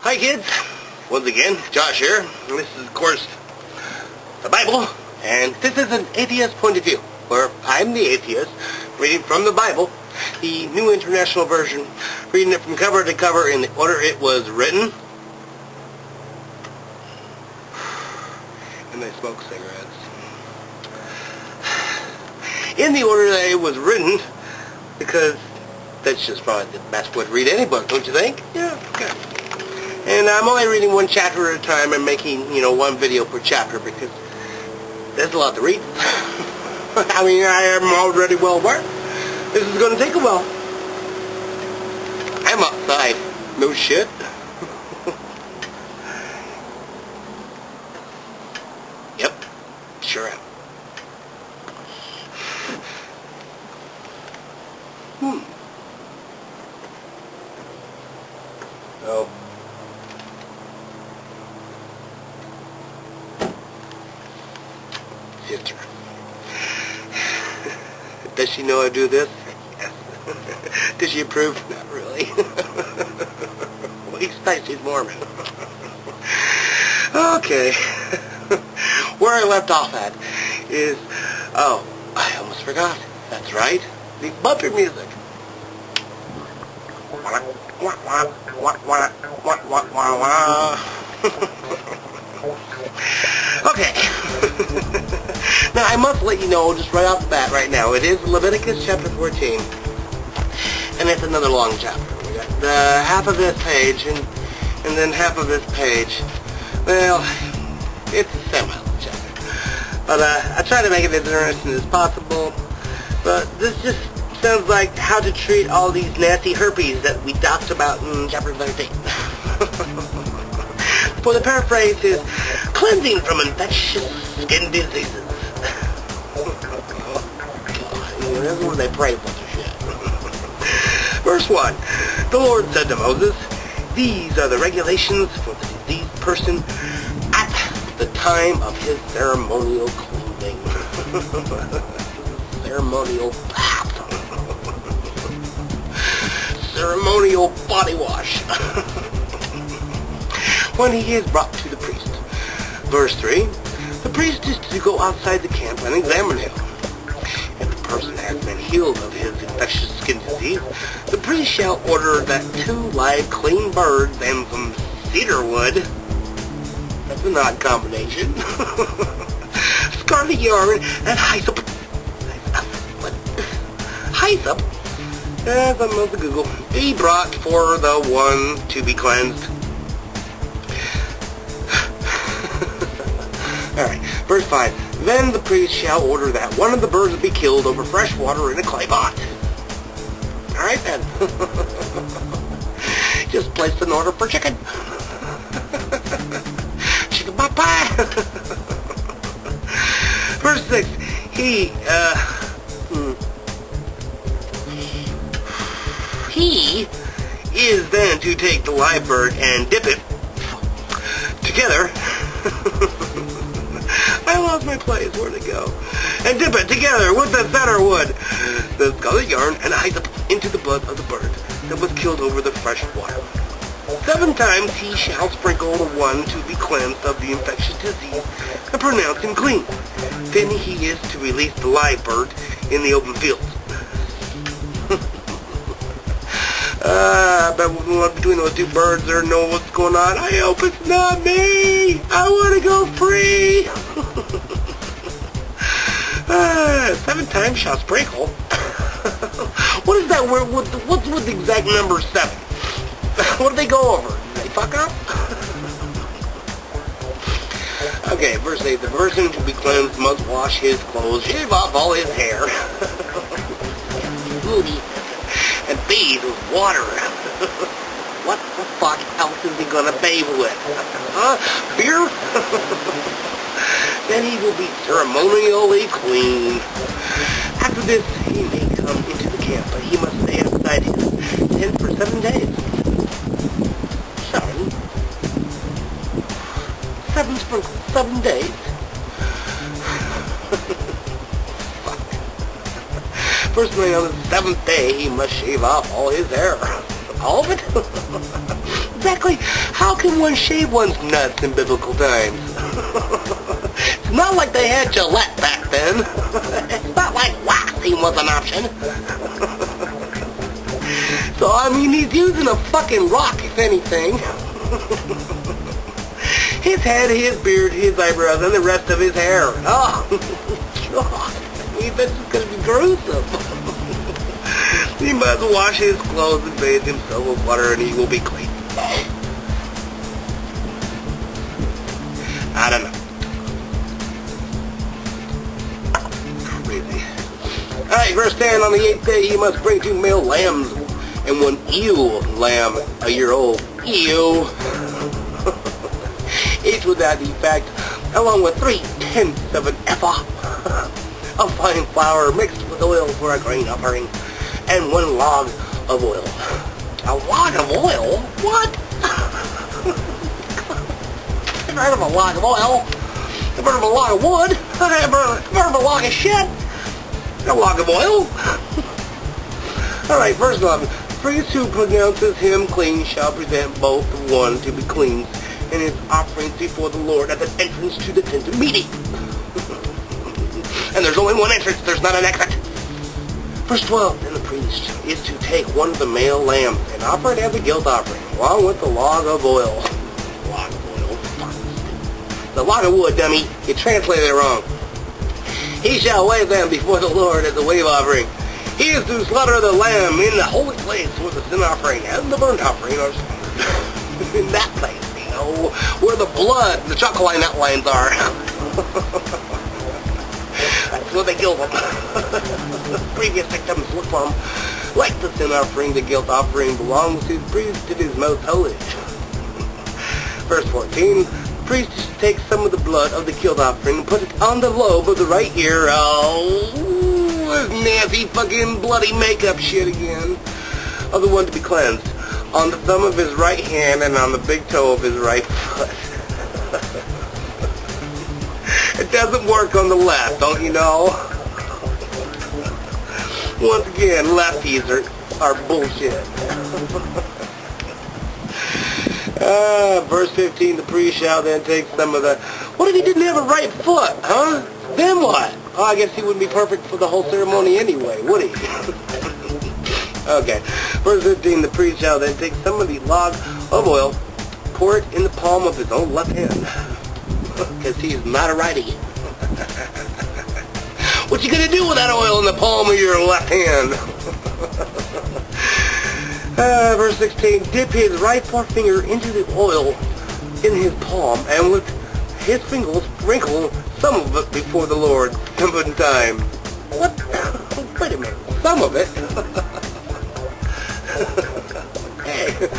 Hi kids, once again, Josh here. This is of course the Bible, and this is an atheist point of view, where I'm the atheist, reading from the Bible, the New International Version, reading it from cover to cover in the order it was written. And I smoke cigarettes. In the order that it was written, because that's just probably the best way to read any book, don't you think? Yeah, okay. And I'm only reading one chapter at a time and making, one video per chapter because there's a lot to read. I mean, I am already well aware. This is going to take a while. I'm outside. No shit. Yep, sure am. Oh. Sister. Does she know I do this? Yes. Does she approve? Not really. Well, he expects she's Mormon. Okay. Where I left off at is, oh, I almost forgot. That's right. The bumper music. Okay. Now I must let you know just right off the bat right now, it is Leviticus chapter 14. And it's another long chapter. We got half of this page and then half of this page. Well, it's a semi-long chapter. But I try to make it as interesting as possible. But this just sounds like how to treat all these nasty herpes that we talked about in chapter 13. For the paraphrase is cleansing from infectious skin diseases. That's what they pray for the shit. Verse 1. The Lord said to Moses, "These are the regulations for the diseased person at the time of his ceremonial cleansing." Ceremonial bath. Ceremonial body wash. When he is brought to the priest. Verse 3. The priest is to go outside the camp and examine him. If the person has been healed of his infectious skin disease, the priest shall order that 2 live clean birds and some cedar wood, that's an odd combination, scarlet yarn, and hyssop. What? Hyssop? That's on the Google. Be brought for the one to be cleansed. Alright, verse 5. Then the priest shall order that one of the birds be killed over fresh water in a clay pot. Alright then. Just place an order for chicken. Chicken pot pie. Verse 6. He is then to take the live bird and dip it together. I lost my place. Where'd it go? And dip it together with the cedar wood, the scarlet yarn, and hyssop into the blood of the bird that was killed over the fresh water. 7 times he shall sprinkle the one to be cleansed of the infectious disease and pronounce him clean. Then he is to release the live bird in the open fields. I bet one between those 2 birds there know what's going on. I hope it's not me. I want to go free. 7 times shall sprinkle. What is that word? What's with the exact number 7? What do they go over? Did they fuck up? Okay, verse 8. The person to be cleansed must wash his clothes, shave off all his hair, booty, and bathe with water. What the fuck else is he gonna bathe with? Huh? Beer? Then he will be ceremonially clean. After this, he may come into the camp, but he must stay outside his tent for 7 days. 7 sprinkles, 7 days. Personally, on the 7th day, he must shave off all his hair. All of it? exactly how can one shave one's nuts in biblical times? It's not like they had Gillette back then. It's not like waxing was an option. So, I mean, he's using a fucking rock, if anything. His head, his beard, his eyebrows, and the rest of his hair. Oh, God. I mean, this is going to be gruesome. He must wash his clothes and bathe himself with water, and he will be clean. I don't know. Crazy. Alright, verse 10. On the 8th day he must bring 2 male lambs and 1 ewe lamb a year old. Ew. Each without defect, along with 3/10 of an ephah of fine flour mixed with oil for a grain offering, and 1 log of oil. A log of oil? What? I've heard of a log of oil. I've heard of a log of wood. I've heard of a log of shit. A log of oil. Alright, verse 11. The priest who pronounces him clean shall present both the one to be cleansed and his offerings before the Lord at the entrance to the tent of meeting. And there's only one entrance, there's not an exit. Verse 12, and the priest is to take 1 of the male lambs and offer it as a guilt offering, along with the log of oil. Log of oil. The log of wood, dummy. You translated it wrong. He shall wave them before the Lord as a wave offering. He is to slaughter the lamb in the holy place where the sin offering and the burnt offering are slaughtered. In that place, you know, where the blood, the chalk line outlines are. That's where they kill them. Previous victims look for them. Like the sin offering, the guilt offering belongs to the priest. It is most holy. Verse 14. The priest takes some of the blood of the guilt offering and put it on the lobe of the right ear. Oh, this nasty fucking bloody makeup shit again. Of the one to be cleansed. On the thumb of his right hand and on the big toe of his right foot. It doesn't work on the left, don't you know? Once again, lefties are bullshit. Verse 15, the priest shall then take some of the... What if he didn't have a right foot, huh? Then what? Oh, I guess he wouldn't be perfect for the whole ceremony anyway, would he? Okay. Verse 15, the priest shall then take some of the log of oil, pour it in the palm of his own left hand. Because he's not a righty. What you gonna do with that oil in the palm of your left hand? Verse 16, dip his right forefinger into the oil in his palm, and with his fingers sprinkle some of it before the Lord 7 times. What? Wait a minute. Some of it? Hey.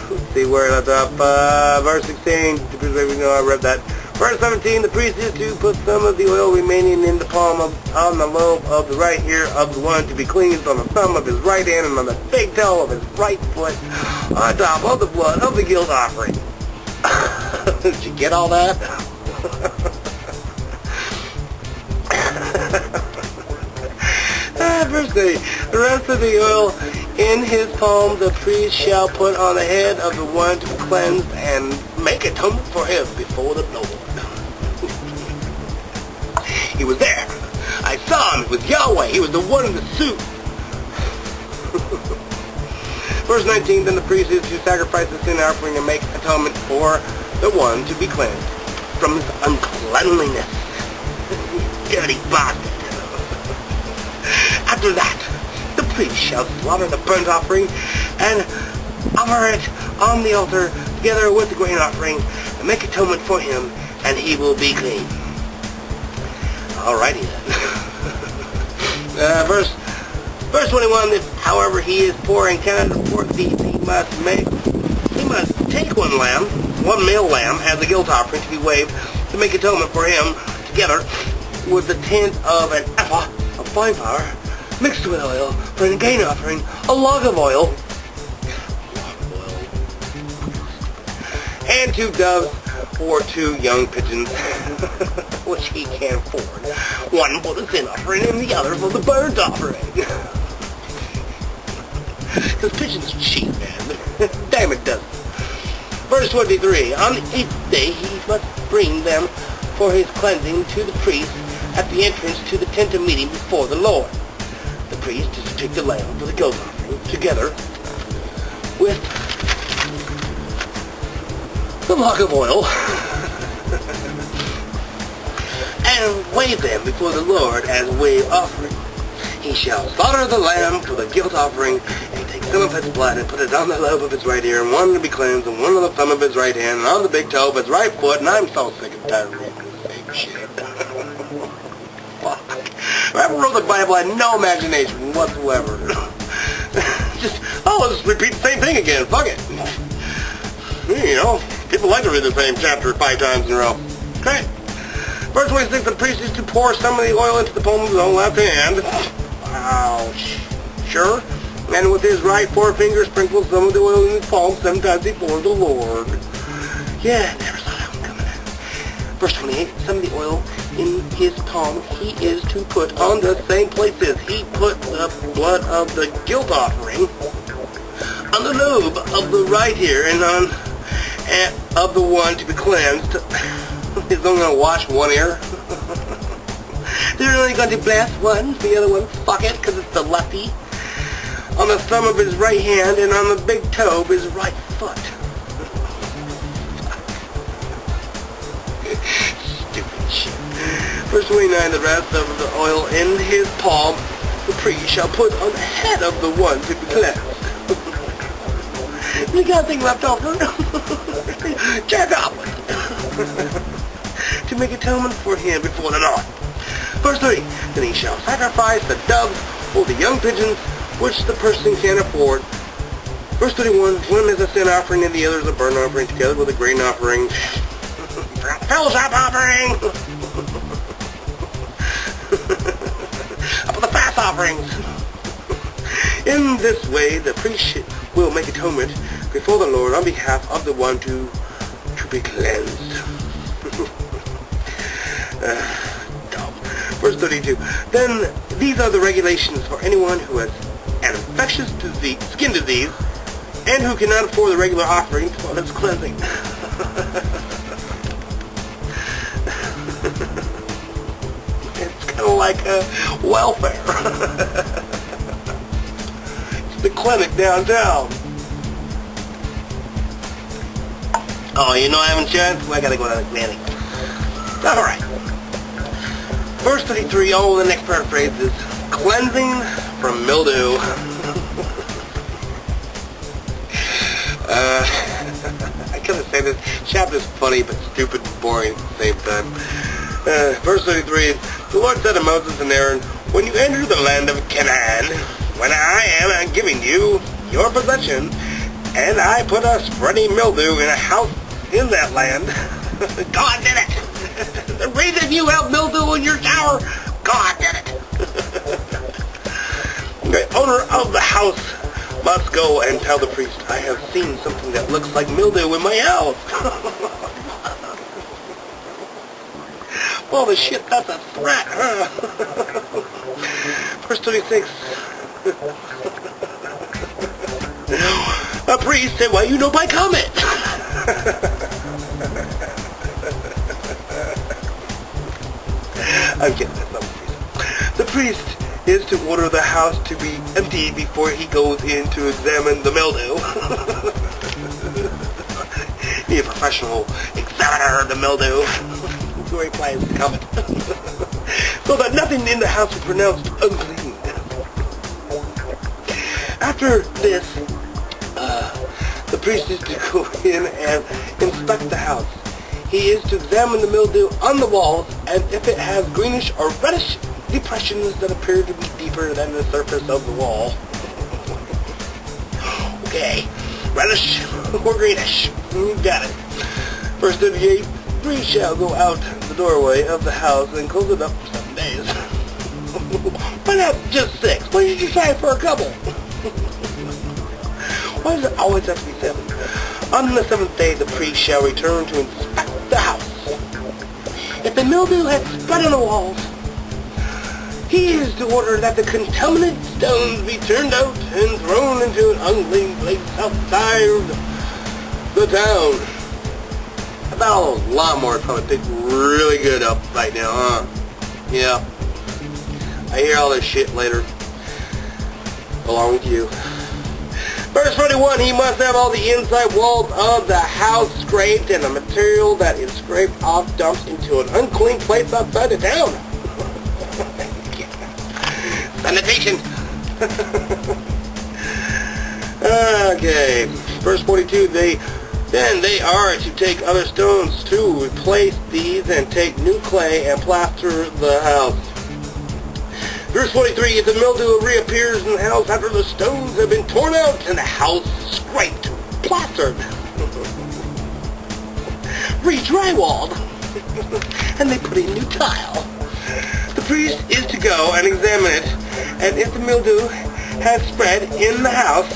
Let's see where that's up. Verse 16, I read that. Verse 17, the priest is to put some of the oil remaining in the palm on the lobe of the right ear of the one to be cleansed, on the thumb of his right hand, and on the big toe of his right foot, on top of the blood of the guilt offering. Did you get all that? Verse 30, the rest of the oil in his palm the priest shall put on the head of the one to be cleansed and make atonement for him before the Lord. He was there. I saw him. It was Yahweh. He was the one in the suit. Verse 19, then the priest is to sacrifice the sin offering and make atonement for the one to be cleansed from his uncleanliness. Dirty bastard. After that, the priest shall slaughter the burnt offering and offer it on the altar together with the grain offering and make atonement for him, and he will be clean. Alrighty then. Verse 21, if however he is poor and cannot afford these, he must take one male lamb as a guilt offering to be waved to make atonement for him, together with the tenth of an ephah of fine flour mixed with oil for a grain offering, a log of oil, and 2 doves or 2 young pigeons, which he can afford. One for the sin offering and the other for the burnt offering. Because pigeons are cheap, man. Damn it doesn't. Verse 23. On the 8th day he must bring them for his cleansing to the priest at the entrance to the tent of meeting before the Lord. The priest is to take the lamb for the guilt offering together with the log of oil and wave them before the Lord as a wave offering. He shall slaughter the lamb for the guilt offering, and take some of its blood and put it on the lobe of his right ear, and one to be cleansed, and one on the thumb of his right hand, and on the big toe of his right foot. And I'm so sick and tired of reading the same shit. Fuck. Whoever wrote the Bible had no imagination whatsoever. Let's repeat the same thing again. Fuck it. You know, people like to read the same chapter 5 times in a row. Great. Verse 26, the priest is to pour some of the oil into the palm of his own left hand. Wow. Sure. And with his right forefinger sprinkle some of the oil in his palm 7 times before the Lord. Yeah, never saw that one coming in. Verse 28, some of the oil in his palm he is to put on the same places he put the blood of the guilt offering on the lobe of the right ear and on of the one to be cleansed. He's only going to wash one ear. They're only going to bless one, the other one, fuck it, because it's the lefty. On the thumb of his right hand and on the big toe of his right foot. Stupid shit. Verse 29, the rest of the oil in his palm the priest shall put on the head of the one to be cleansed. You got a thing left over? Jack up with it. To make atonement for him before the Lord. Verse 30, then he shall sacrifice the doves or the young pigeons which the person can afford. Verse 31, one is a sin offering and the other is a burnt offering together with a grain offering. Fellowship offering! Up with the fast offerings! In this way the priest will make atonement before the Lord on behalf of the one to be cleansed. Verse 32. Then these are the regulations for anyone who has an infectious disease, skin disease, and who cannot afford the regular offering for its cleansing. It's kind of like welfare. It's the clinic downtown. Oh, you know I have insurance? Well, I gotta go to the clinic. Alright. Verse 33, the next paraphrase is cleansing from mildew. I couldn't say this. Chapter is funny but stupid and boring at the same time. Verse 33, the Lord said to Moses and Aaron, when you enter the land of Canaan, when I am giving you your possession, and I put a spreading mildew in a house in that land, God did it. The reason you have mildew in your shower, God did it. The owner of the house must go and tell the priest, I have seen something that looks like mildew in my house. Well, the shit, that's a threat, huh? Verse 26. A priest said, well, you know by comment. I'm kidding, that's not the priest. The priest is to order the house to be emptied before he goes in to examine the mildew. Be a professional examiner of the mildew. Before he applies the comment. So that nothing in the house is pronounced unclean. After this, the priest is to go in and inspect the house. He is to examine the mildew on the walls, and if it has greenish or reddish depressions that appear to be deeper than the surface of the wall. Okay, reddish or greenish. You got it. Verse 38, three shall go out the doorway of the house and close it up for 7 days. Why not just 6? Why did you decide for a couple? Why does it always have to be 7? On the 7th day, the priest shall return to inspect the house. If the mildew had spread on the walls, He is to order that the contaminated stones be turned out and thrown into an unclean place outside the town. I bet all those lawnmowers probably picked really good up right now, huh? Yeah. I hear all this shit later, along with you. Verse 41, he must have all the inside walls of the house scraped and the material that is scraped off dumped into an unclean place outside the town. Sanitation. Okay. Verse 42, they are to take other stones to replace these and take new clay and plaster the house. Verse 43, if the mildew reappears in the house after the stones have been torn out and the house scraped, plastered, re-drywalled, and they put in new tile, the priest is to go and examine it, and if the mildew has spread in the house,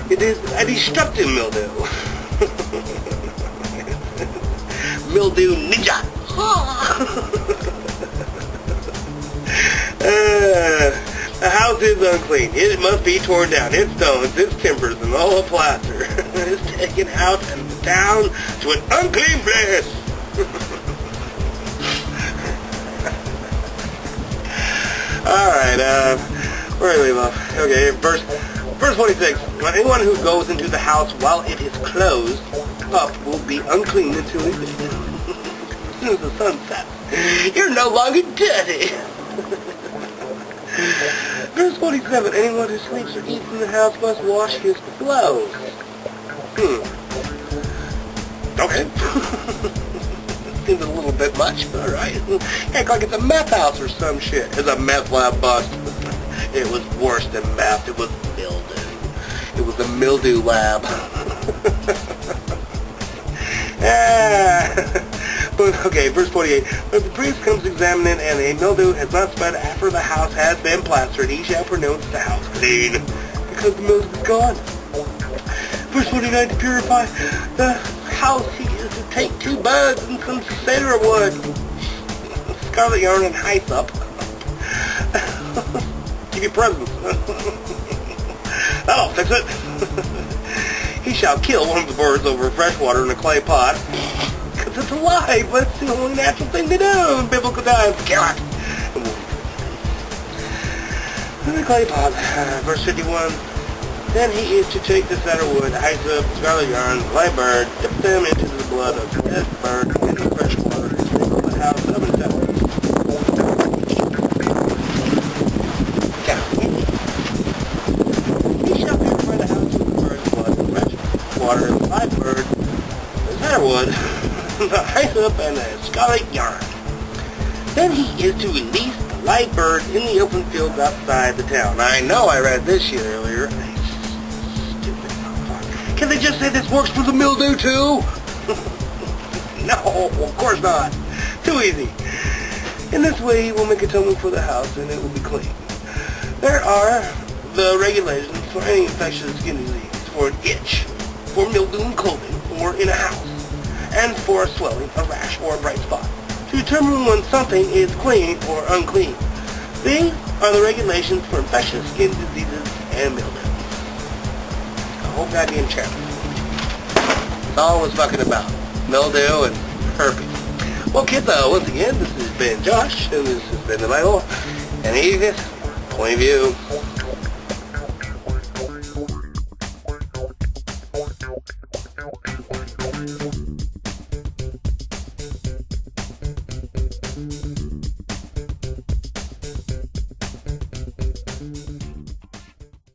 it is a destructive mildew. Mildew ninja. The house is unclean. It must be torn down. Its stones, its timbers, and all the plaster is taken out and down to an unclean place. Alright, where do we leave off? Okay, verse 46. Anyone who goes into the house while it is closed up will be unclean until evening. As soon as the sun sets, you're no longer dirty. Verse 47, anyone who sleeps or eats in the house must wash his clothes. Okay. Seems a little bit much, but alright. Act like it's a meth house or some shit. It's a meth lab bust. It was worse than meth. It was mildew. It was a mildew lab. But, okay, verse 48. But if the priest comes to examine it, and the mildew has not spread after the house has been plastered, he shall pronounce the house clean, because the mildew is gone. Verse 49, to purify the house, he is to take 2 buds and some cedar wood, scarlet yarn and hyssop. Give you presents. That'll fix it. He shall kill one of the birds over fresh water in a clay pot. Because it's alive, but it's the only natural thing to do in biblical times. Kill it. In the clay pot. Verse 51. Then he is to take the cedar wood, hyssop, scarlet yarn, live bird, dip them into the blood of the dead bird, and in fresh water, and sprinkle the house 7 times. Water, and live bird, the cedar wood, the hyssop, and the scarlet yarn. Then he is to release the live bird in the open fields outside the town. I know I read this shit earlier. Stupid motherfucker. Can they just say this works for the mildew too? No, of course not. Too easy. In this way, he will make atonement for the house, and it will be clean. There are the regulations for any infectious skin disease, for an itch, for mildew in clothing or in a house, and for a swelling, a rash, or a bright spot, to determine when something is clean or unclean. These are the regulations for infectious skin diseases and mildew. I hope that didn't check. That's all I was fucking about. Mildew and herpes. Well, kids, once again, this has been Josh, and this has been the Bible, and Edith, point of view.